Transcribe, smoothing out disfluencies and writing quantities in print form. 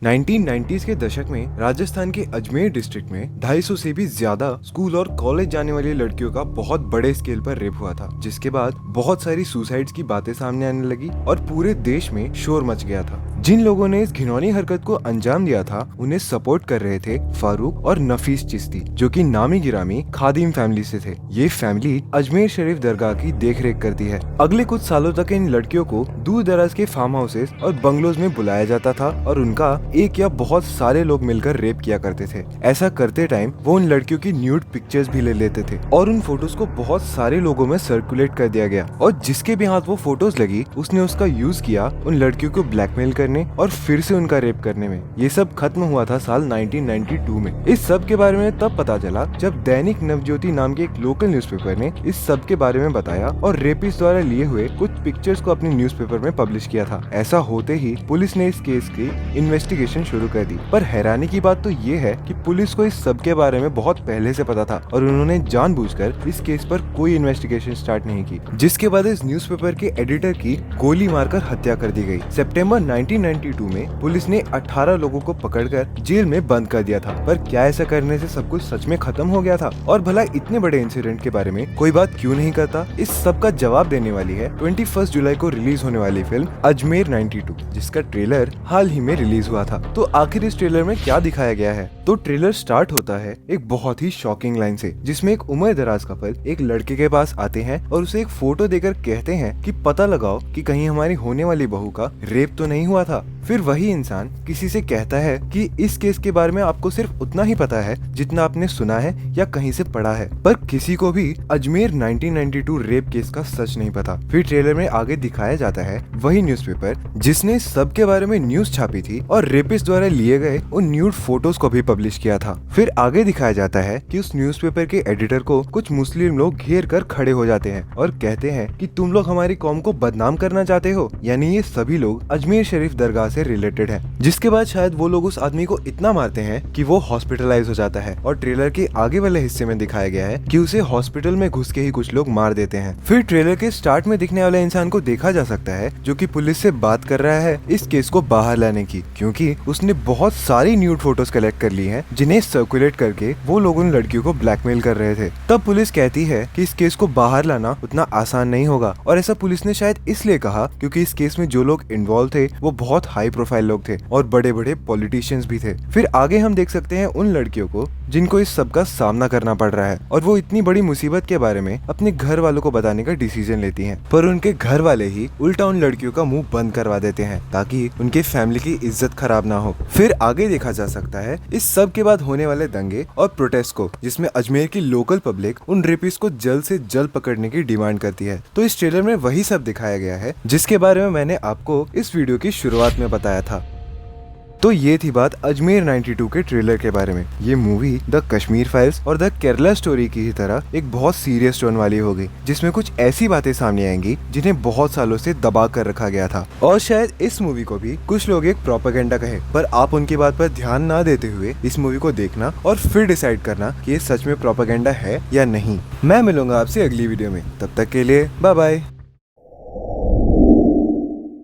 1990s के दशक में राजस्थान के अजमेर डिस्ट्रिक्ट में 250 से भी ज्यादा स्कूल और कॉलेज जाने वाली लड़कियों का बहुत बड़े स्केल पर रेप हुआ था, जिसके बाद बहुत सारी सुसाइड्स की बातें सामने आने लगी और पूरे देश में शोर मच गया था। जिन लोगों ने इस घिनौनी हरकत को अंजाम दिया था उन्हें सपोर्ट कर रहे थे फारूक और नफीस चिश्ती, जो कि नामी गिरामी खादिम फैमिली से थे। ये फैमिली अजमेर शरीफ दरगाह की देखरेख करती है। अगले कुछ सालों तक इन लड़कियों को दूर दराज के फार्म हाउसेस और बंगलोज में बुलाया जाता था और उनका एक या बहुत सारे लोग मिलकर रेप किया करते थे। ऐसा करते टाइम वो उन लड़कियों की न्यूड पिक्चर्स भी ले लेते थे और उन फोटोज को बहुत सारे लोगों में सर्कुलेट कर दिया गया और जिसके भी हाथ वो फोटोज लगी उसने उसका यूज किया उन लड़कियों को ब्लैकमेल करने और फिर से उनका रेप करने में। ये सब खत्म हुआ था साल 1992 में। इस सब के बारे में तब पता चला जब दैनिक नवज्योति नाम के एक लोकल न्यूज़पेपर ने इस सब के बारे में बताया और रेपिस्ट द्वारा लिए हुए कुछ पिक्चर्स को अपने न्यूज़पेपर में पब्लिश किया था। ऐसा होते ही पुलिस ने इस केस की इन्वेस्टिगेशन शुरू कर दी। पर हैरानी की बात तो ये है कि पुलिस को इस सब के बारे में बहुत पहले से पता था और उन्होंने जानबूझकर इस केस पर कोई इन्वेस्टिगेशन स्टार्ट नहीं की, जिसके बाद इस न्यूज़पेपर के एडिटर की गोली मारकर हत्या कर दी गई। सितंबर 1992 में पुलिस ने 18 लोगों को पकड़कर जेल में बंद कर दिया था। पर क्या ऐसा करने से सब कुछ सच में खत्म हो गया था? और भला इतने बड़े इंसिडेंट के बारे में कोई बात क्यों नहीं करता? इस सब का जवाब देने वाली है 21 जुलाई को रिलीज होने वाली फिल्म अजमेर 92, जिसका ट्रेलर हाल ही में रिलीज हुआ था। तो आखिर इस ट्रेलर में क्या दिखाया गया है? तो ट्रेलर स्टार्ट होता है एक बहुत ही शॉकिंग लाइन से, जिसमें एक उम्र दराज कपल एक लड़के के पास आते हैं और उसे एक फोटो देकर कहते हैं कि पता लगाओ कि कहीं हमारी होने वाली बहू का रेप तो नहीं हुआ था। फिर वही इंसान किसी से कहता है कि इस केस के बारे में आपको सिर्फ उतना ही पता है जितना आपने सुना है या कहीं से पढ़ा है, पर किसी को भी अजमेर 1992 रेप केस का सच नहीं पता। फिर ट्रेलर में आगे दिखाया जाता है वही न्यूज़पेपर जिसने सब के बारे में न्यूज छापी थी और रेपिस्ट द्वारा लिए गए उन न्यूड फोटोज को भी पब्लिश किया था। फिर आगे दिखाया जाता है कि उस न्यूज़पेपर के एडिटर को कुछ मुस्लिम लोग घेर कर खड़े हो जाते हैं और कहते हैं कि तुम लोग हमारी कौम को बदनाम करना चाहते हो। यानी ये सभी लोग अजमेर शरीफ दरगाह से रिलेटेड है। जिसके बाद शायद वो लोग उस आदमी को इतना मारते हैं कि वो हॉस्पिटलाइज हो जाता है और ट्रेलर के आगे वाले हिस्से में दिखाया गया है कि उसे हॉस्पिटल में घुस के ही कुछ लोग मार देते हैं। फिर ट्रेलर के स्टार्ट में दिखने वाले इंसान को देखा जा सकता है जो कि पुलिस से बात कर रहा है इस केस को बाहर लाने की, क्योंकि उसने बहुत सारी न्यूड फोटोज कलेक्ट कर ली हैं जिन्हें सर्कुलेट करके वो लोग उन लड़कियों को ब्लैकमेल कर रहे थे। तब पुलिस कहती है कि इस केस को बाहर लाना उतना आसान नहीं होगा और ऐसा पुलिस ने शायद इसलिए कहा क्योंकि इस केस में जो लोग इन्वॉल्व थे वो बहुत हाई प्रोफाइल लोग थे और बड़े बड़े पॉलिटिशियंस भी थे। फिर आगे हम देख सकते हैं उन लड़कियों को जिनको इस सब का सामना करना पड़ रहा है और वो इतनी बड़ी मुसीबत के बारे में अपने घर वालों को बताने का डिसीजन लेती हैं, पर उनके घर वाले ही उल्टा उन लड़कियों का मुंह बंद करवा देते हैं ताकि उनके फैमिली की इज्जत खराब ना हो। फिर आगे देखा जा सकता है इस सब के बाद होने वाले दंगे और प्रोटेस्ट को, जिसमें अजमेर की लोकल पब्लिक उन रेपिस्ट को जल्द से जल्द पकड़ने की डिमांड करती है। तो इस ट्रेलर में वही सब दिखाया गया है जिसके बारे में मैंने आपको इस वीडियो की शुरुआत में बताया था। तो ये थी बात अजमेर 92 के ट्रेलर के बारे में। ये मूवी द कश्मीर फाइल्स और द केरला स्टोरी की ही तरह एक बहुत सीरियस टोन वाली होगी, जिसमें कुछ ऐसी बातें सामने आएंगी जिन्हें बहुत सालों से दबा कर रखा गया था। और शायद इस मूवी को भी कुछ लोग एक प्रोपेगेंडा कहे, पर आप उनकी बात पर ध्यान ना देते हुए इस मूवी को देखना और फिर डिसाइड करना कि ये सच में प्रोपेगेंडा है या नहीं। मैं मिलूंगा आपसे अगली वीडियो में, तब तक के लिए बाय बाय।